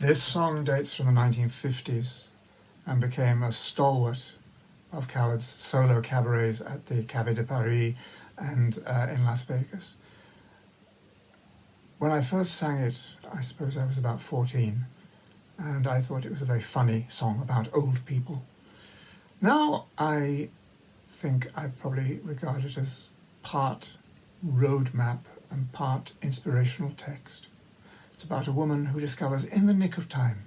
This song dates from the 1950s and became a stalwart of Coward's solo cabarets at the Café de Paris and in Las Vegas. When I first sang it, I suppose I was about 14, and I thought it was a very funny song about old people. Now I think I probably regard it as part roadmap and part inspirational text. It's about a woman who discovers in the nick of time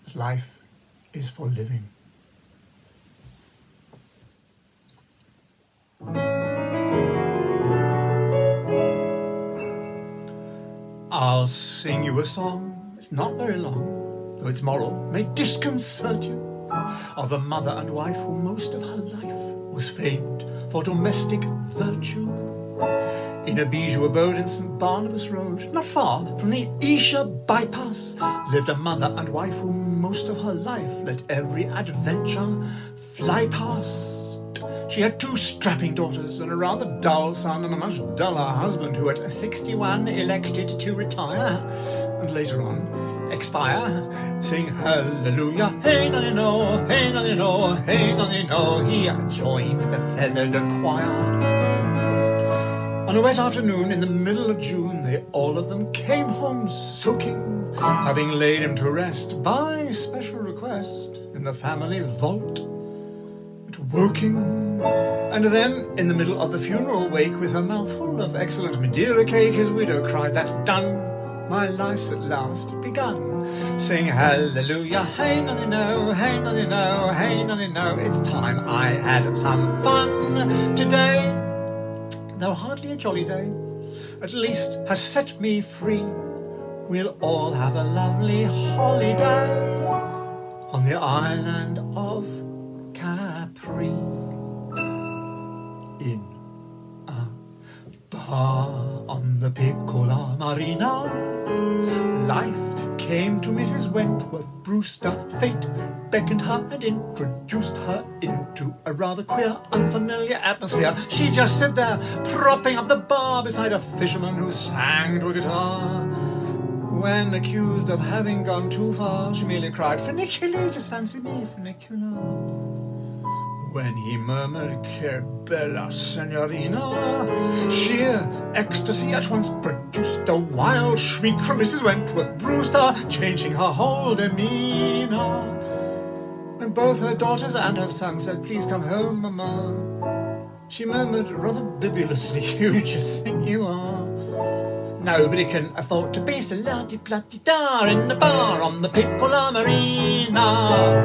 that life is for living. I'll sing you a song, it's not very long, though its moral may disconcert you, of a mother and wife who most of her life was famed for domestic virtue. In a bijou abode in St. Barnabas Road, not far from the Esher bypass, lived a mother and wife who most of her life let every adventure fly past. She had 2 strapping daughters and a rather dull son and a much duller husband who at 61 elected to retire and later on expire. Sing hallelujah, hey nonny no, hey nonny no, hey nonny no. He joined the feathered choir. On a wet afternoon in the middle of June, they all of them came home soaking, having laid him to rest by special request in the family vault at Woking. And then, in the middle of the funeral wake, with her mouth full of excellent Madeira cake, his widow cried, "That's done, my life's at last begun." Sing hallelujah, hey nonny no, hey nonny no, hey nonny no. It's time I had some fun today, though hardly a jolly day, at least has set me free. We'll all have a lovely holiday on the island of Capri. In a bar on the Piccola Marina, life came to Mrs. Wentworth Brewster. Fate beckoned her and introduced her into a rather queer, unfamiliar atmosphere. She just sat there, propping up the bar beside a fisherman who sang to a guitar. When accused of having gone too far, she merely cried, "Funiculi, just fancy me, funicular." When he murmured, "Que bella signorina," sheer ecstasy at once produced a wild shriek from Mrs. Wentworth Brewster, changing her whole demeanour. When both her daughters and her son said, "Please come home, mamma," she murmured rather bibulously, "Who do you think you are? Nobody can afford to be so la-di-pla-di-da in a bar on the Piccola Marina."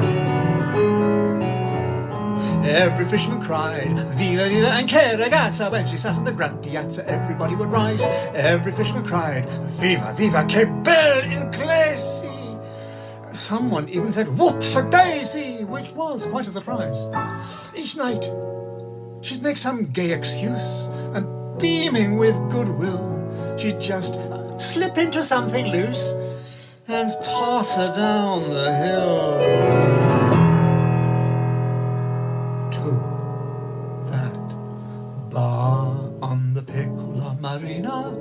Every fisherman cried, "Viva, viva, and che ragazza." When she sat on the grand piazza, everybody would rise. Every fisherman cried, "Viva, viva, che bel inglesi." Someone even said, "Whoops a daisy," which was quite a surprise. Each night, she'd make some gay excuse, and beaming with goodwill, she'd just slip into something loose and toss her down the hill. On the Piccola Marina,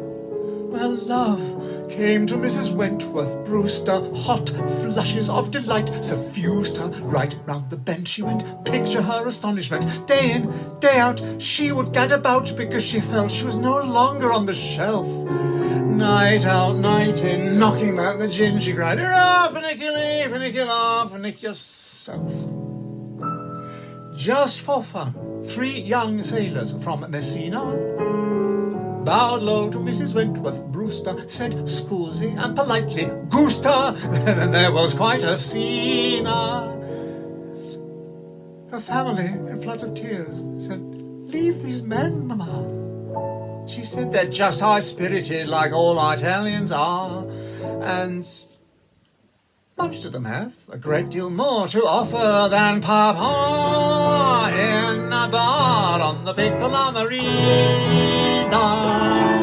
where love came to Mrs. Wentworth Brewster. Hot flushes of delight suffused her. Right round the bend she went, picture her astonishment. Day in, day out, she would gad about because she felt she was no longer on the shelf. Night out, night in, knocking back the gin, she cried, "Hurrah, funiculi, funicula, funic yourself." Just for fun, 3 young sailors from Messina bowed low to Mrs. Wentworth Brewster, said scusi and politely "Gusta." Then there was quite a scene. Her family, in floods of tears, said, "Leave these men, mamma." She said, "They're just high-spirited like all Italians are, and most of them have a great deal more to offer than Papa in a bar on the Piccola Marina."